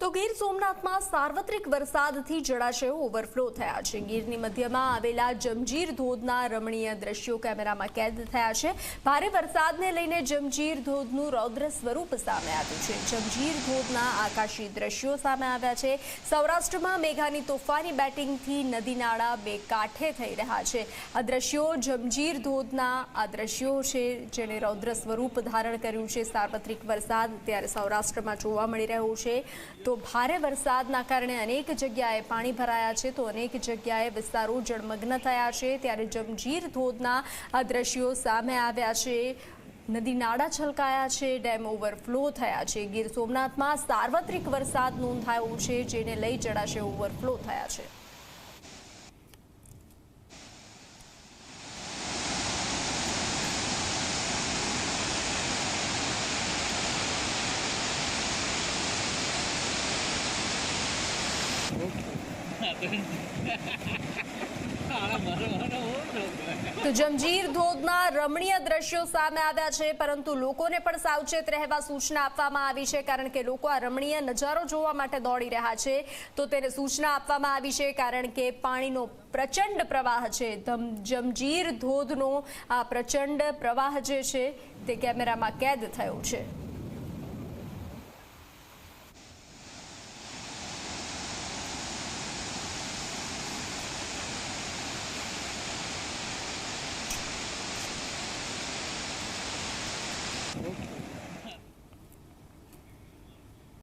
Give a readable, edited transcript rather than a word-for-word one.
તો ગીર સોમનાથમાં સાર્વત્રિક વરસાદથી જળાશયો ઓવરફ્લો થયા છે। ગીરની મધ્યમાં આવેલા જમજીર ધોધના રમણીય દ્રશ્યો કેમેરામાં કેદ થયા છે। ભારે વરસાદને લઈને જમજીર ધોધનું રૌદ્ર સ્વરૂપ સામે આવ્યું છે। જમજીર ધોધના આકાશી દ્રશ્યો સામે આવ્યા છે। સૌરાષ્ટ્રમાં મેઘાની તોફાની બેટિંગથી નદી નાળા બે કાંઠે થઈ રહ્યા છે। આ દ્રશ્યો જમજીર ધોધના આ દ્રશ્યો છે જેણે રૌદ્ર સ્વરૂપ ધારણ કર્યું છે। સાર્વત્રિક વરસાદ ત્યારે સૌરાષ્ટ્રમાં જોવા મળી રહ્યો છે। તો ભારે વરસાદના કારણે અનેક જગ્યાએ પાણી ભરાયા છે, તો અનેક જગ્યાએ વિસ્તારો જળમગ્ન થયા છે। ત્યારે જમજીર ધોધના આ દ્રશ્યો સામે આવ્યા છે। નદી નાળા છલકાયા છે, ડેમ ઓવરફ્લો થયા છે। ગીર સોમનાથમાં સાર્વત્રિક વરસાદ નોંધાયો છે, જેને લઈ જળાશયો ઓવરફ્લો થયા છે। તો જમજીર ધોધના રમણીય દ્રશ્યો સામે આવ્યા છે, પરંતુ લોકોને પણ સાવચેત રહેવા સૂચના આપવામાં આવી છે, કારણ કે લોકો આ રમણીય નજારો જોવા માટે દોડી રહ્યા છે। તો તેને સૂચના આપવામાં આવી છે, કારણ કે પાણીનો પ્રચંડ પ્રવાહ છે। જમજીર ધોધનો આ પ્રચંડ પ્રવાહ જે છે તે કેમેરામાં કેદ થયો છે। Okay.